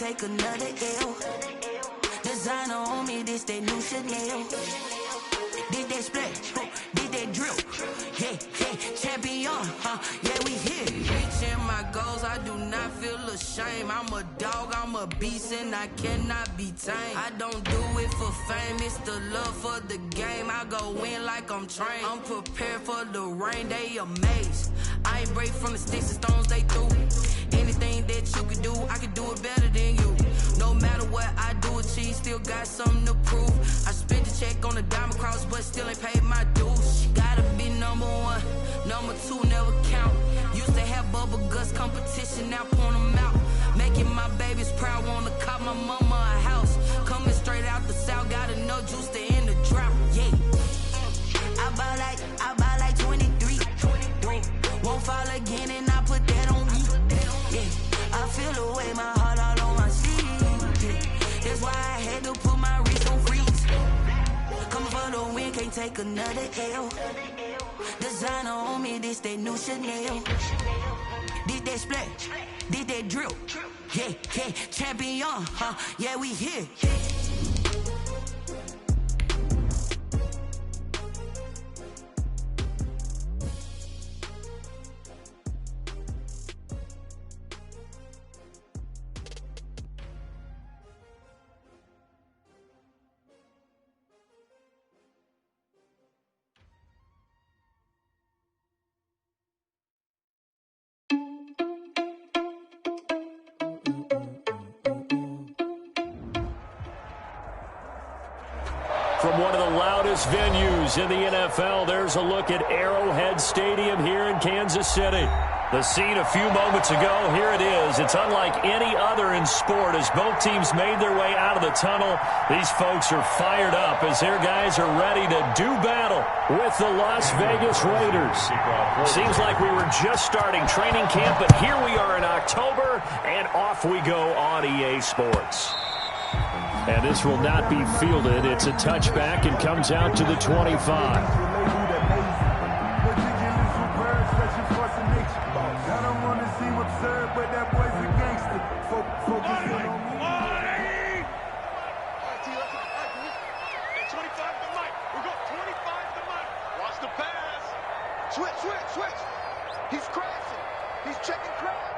take another L. Designer on me, this that new Chanel. Did that splash, did that drill. Yeah, champion, yeah, we here. Reaching my goals, I do not feel ashamed. I'm a dog, I'm a beast, and I cannot be tamed. I don't do it for fame, it's the love for the game. I go in like I'm trained. I'm prepared for the rain, they amazed. I ain't break from the sticks and stones they threw. Anything that you can do, I can do it better than you. No matter what I do, achieve, still got something to prove. I spent the check on the diamond cross, but still ain't paid my dues. Gotta be number one, number two never count. Used to have bubble guts competition, now point them out. Making my babies proud, wanna cop my mama a house. Coming straight out the south, got enough juice to end the drought. Yeah, I buy like 23. Won't fall again, and I put that on me. Yeah, I feel the way, my heart all on my sleeve. Yeah, that's why I had to put my wrist on freeze. Coming for the win, can't take another L. Designer on me, this that new Chanel. Did that splash, did that drill. Yeah, champion, yeah, we here. From one of the loudest venues in the NFL, there's a look at Arrowhead Stadium here in Kansas City. The scene a few moments ago, here it is. It's unlike any other in sport as both teams made their way out of the tunnel. These folks are fired up as their guys are ready to do battle with the Las Vegas Raiders. Seems like we were just starting training camp, but here we are in October, and off we go on EA Sports. And this will not be fielded. It's a touchback and comes out to the 25. Switch. He's crashing. He's checking crash.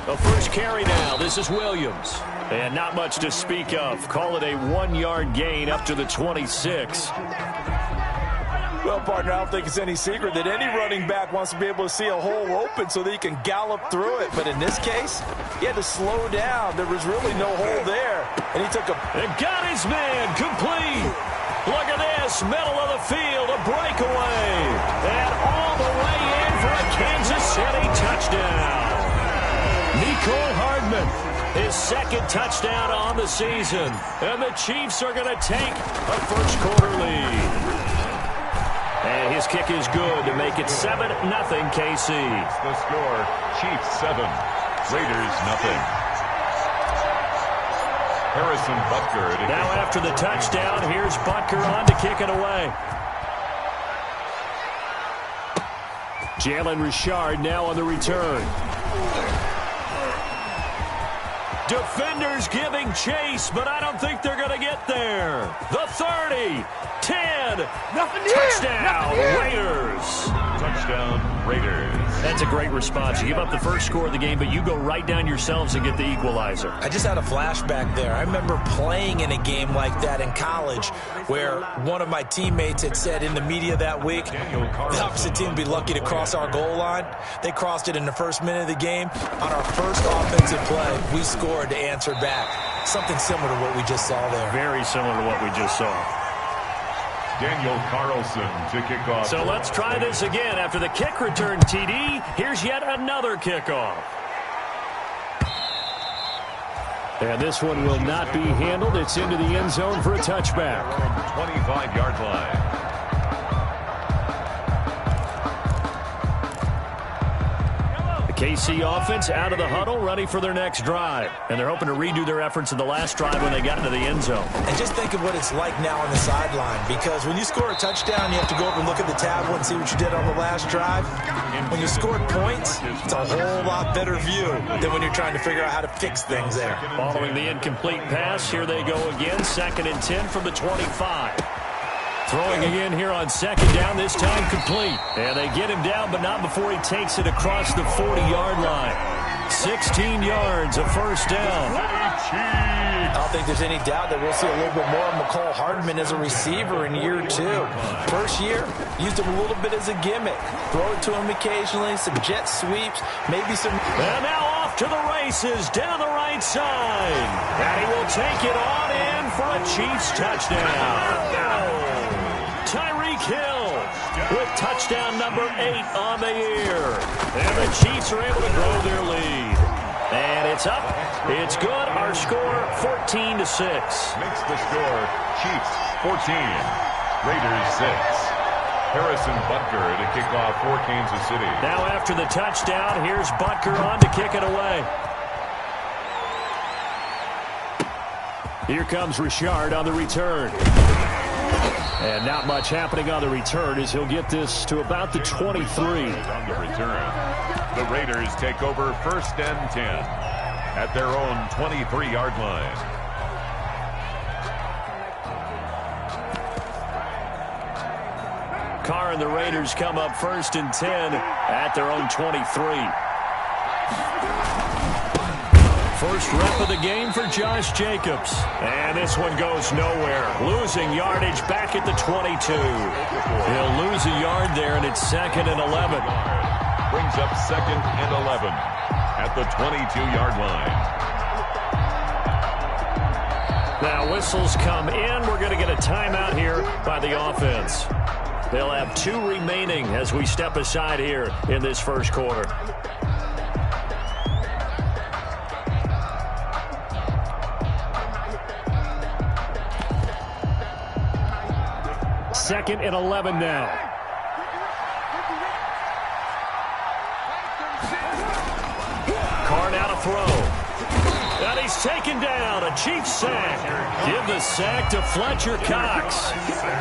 The first carry now. This is Williams. And not much to speak of. Call it a 1-yard gain up to the 26. Well, partner, I don't think it's any secret that any running back wants to be able to see a hole open so that he can gallop through it. But in this case, he had to slow down. There was really no hole there. And he took a... And got his man complete. Look at this. Middle of the field. A breakaway. And all the way in for a Kansas City touchdown. Nicole Hardman, his second touchdown on the season. And the Chiefs are going to take a first-quarter lead. And his kick is good to make it 7-0 KC. The score, Chiefs 7, Raiders 0. Harrison Butker. Now after the touchdown, here's Butker on to kick it away. Jalen Richard now on the return. Defenders giving chase, but I don't think they're going to get there. The 30, 10, touchdown, Raiders. Touchdown, Raiders. That's a great response. You give up the first score of the game, but you go right down yourselves and get the equalizer. I just had a flashback there. I remember playing in a game like that in college where one of my teammates had said in the media that week, the opposite team would be lucky to cross our goal line. They crossed it in the first minute of the game. On our first offensive play, we scored to answer back. Something similar to what we just saw there. Very similar to what we just saw. Daniel Carlson to kick off. So let's try this again. After the kick return, TD, here's yet another kickoff. And this one will not be handled. It's into the end zone for a touchback. 25-yard line. The KC offense out of the huddle, ready for their next drive. And they're hoping to redo their efforts in the last drive when they got into the end zone. And just think of what it's like now on the sideline, because when you score a touchdown, you have to go over and look at the tablet and see what you did on the last drive. When you scored points, it's a whole lot better view than when you're trying to figure out how to fix things there. Following the incomplete pass, here they go again, 2nd and 10 from the 25. Throwing again here on 2nd down, this time complete. And they get him down, but not before he takes it across the 40-yard line. 16 yards, a first down. I don't think there's any doubt that we'll see a little bit more of McCall Hardman as a receiver in year 2. First year, used him a little bit as a gimmick. Throw it to him occasionally, some jet sweeps, maybe some... And now off to the races down the right side. And he will take it on in for a Chiefs touchdown. Tyreek Hill with touchdown number 8 on the year. And the Chiefs are able to grow their lead. And it's up. It's good. Our score, 14-6. Makes the score Chiefs 14, Raiders 6. Harrison Butker to kick off for Kansas City. Now after the touchdown, here's Butker on to kick it away. Here comes Richard on the return. And not much happening on the return as he'll get this to about the 23. On the return, the Raiders take over 1st and 10 at their own 23-yard line. Carr and the Raiders come up 1st and 10 at their own 23. First rep of the game for Josh Jacobs. And this one goes nowhere. Losing yardage back at the 22. He'll lose a yard there, and it's 2nd and 11. Brings up 2nd and 11 at the 22-yard line. Now whistles come in. We're going to get a timeout here by the offense. They'll have 2 remaining as we step aside here in this first quarter. Second and 11 now. Carr now to throw. And he's taken down. A Chiefs sack. Give the sack to Fletcher Cox.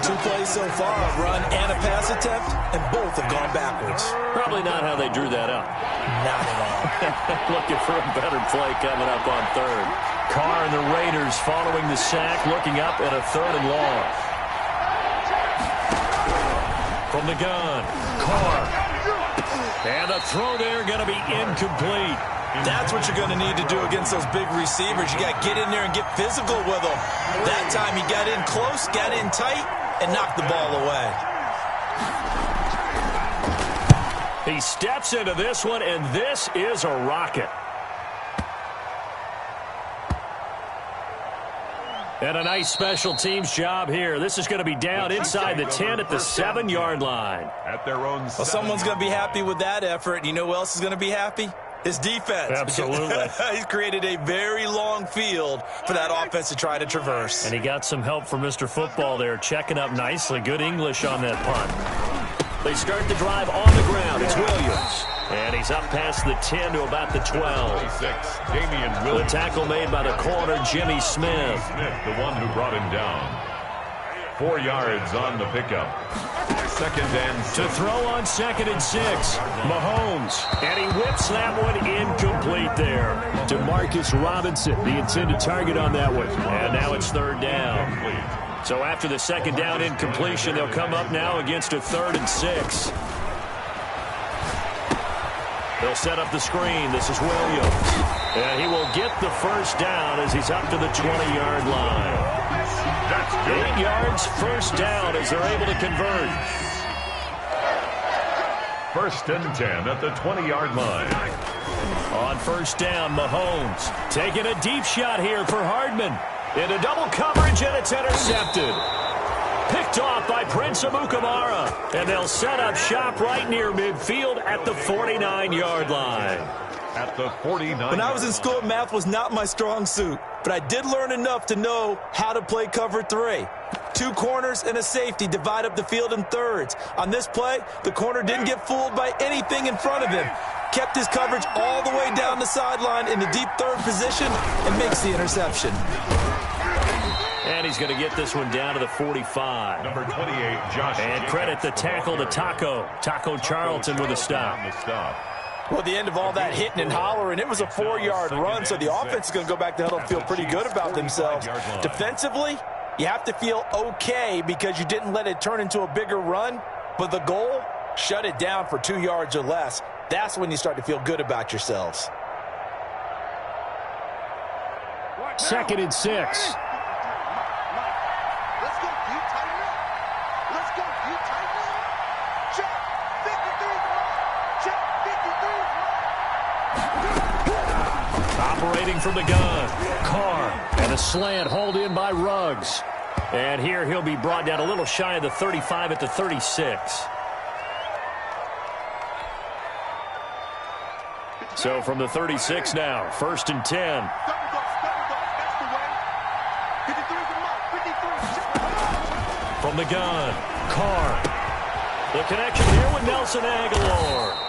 2 plays so far, a run and a pass attempt, and both have gone backwards. Probably not how they drew that up. Not at all. Looking for a better play coming up on 3rd. Carr and the Raiders following the sack, looking up at a 3rd and long. From the gun, Carr. And a throw there going to be incomplete. That's what you're going to need to do against those big receivers. You got to get in there and get physical with them. That time he got in close, got in tight, and knocked the ball away. He steps into this one, and this is a rocket. And a nice special teams job here. This is going to be down inside the 10 at the 7-yard line. At their own. Well, someone's going to be happy with that effort. You know who else is going to be happy? His defense. Absolutely. He's created a very long field for that offense to try to traverse. And he got some help from Mr. Football there, checking up nicely. Good English on that punt. They start the drive on the ground. It's Williams. And he's up past the 10 to about the 12. 26, Damian Williams. The tackle made by the corner, Jimmy Smith. The one who brought him down. 4 yards on the pickup. 2nd and 6. To throw on 2nd and 6. Mahomes. And he whips that one incomplete there. To Marcus Robinson, the intended target on that one. And now it's 3rd down. So after the 2nd down incompletion, they'll come up now against a 3rd and 6. They'll set up the screen. This is Williams. And he will get the first down as he's up to the 20-yard line. That's good. 8 yards, first down as they're able to convert. 1st and 10 at the 20-yard line. On 1st down, Mahomes taking a deep shot here for Hardman. Into double coverage, and it's intercepted. Picked off by Prince Amukamara. And they'll set up shop right near midfield at the 49-yard line. At the 49. When I was in school, math was not my strong suit. But I did learn enough to know how to play cover 3. Two corners and a safety divide up the field in thirds. On this play, the corner didn't get fooled by anything in front of him. Kept his coverage all the way down the sideline in the deep third position and makes the interception. And he's going to get this one down to the 45. Number 28, Josh. And credit the tackle to Taco Charlton with a stop. Well, at the end of all that hitting and hollering, it was a 4-yard run, so the offense is going to go back to huddle and feel pretty good about themselves. Defensively, you have to feel okay because you didn't let it turn into a bigger run, but the goal, shut it down for 2 yards or less. That's when you start to feel good about yourselves. 2nd and 6. Operating from the gun, Carr, and a slant hauled in by Ruggs. And here he'll be brought down a little shy of the 35 at the 36. So from the 36 now, 1st and 10. From the gun, Carr. The connection here with Nelson Aguilar.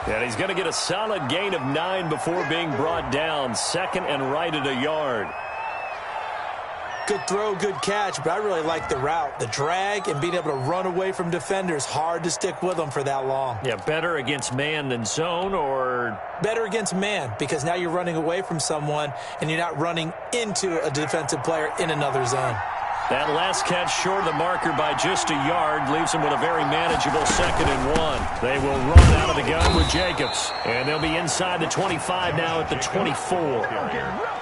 And he's going to get a solid gain of 9 before being brought down. 2nd and right at a yard. Good throw, good catch, but I really like the route. The drag and being able to run away from defenders. Hard to stick with them for that long. Yeah, better against man than zone, or? Better against man, because now you're running away from someone and you're not running into a defensive player in another zone. That last catch short of the marker by just a yard leaves him with a very manageable 2nd and 1. They will run out of the gun with Jacobs, and they'll be inside the 25 now at the 24.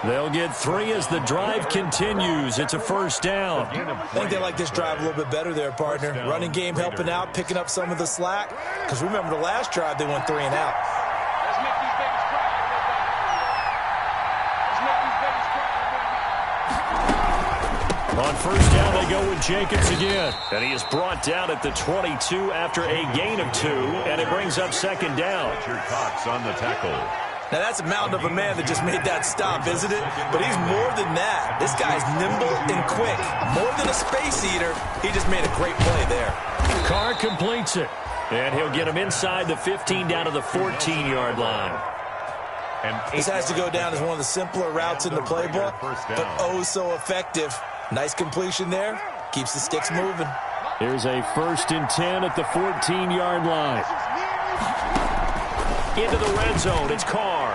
They'll get 3 as the drive continues. It's a 1st down. I think they like this drive a little bit better there, partner. Running game helping out, picking up some of the slack. Because remember the last drive, they went 3 and out. On 1st down, they go with Jacobs again. And he is brought down at the 22 after a gain of 2, and it brings up 2nd down. Cox on the tackle. Now, that's a mountain of a man that just made that stop, isn't it? But he's more than that. This guy's nimble and quick. More than a space eater, he just made a great play there. Carr completes it. And he'll get him inside the 15 down to the 14-yard line. This has to go down as one of the simpler routes in the playbook, but oh so effective. Nice completion there. Keeps the sticks moving. Here's a 1st and 10 at the 14-yard line. Into the red zone, it's Carr.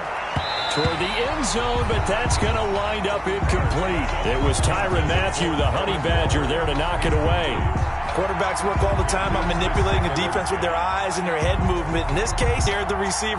Toward the end zone, but that's going to wind up incomplete. It was Tyrann Mathieu, the Honey Badger, there to knock it away. Quarterbacks work all the time on manipulating the defense with their eyes and their head movement. In this case, they're the receiver.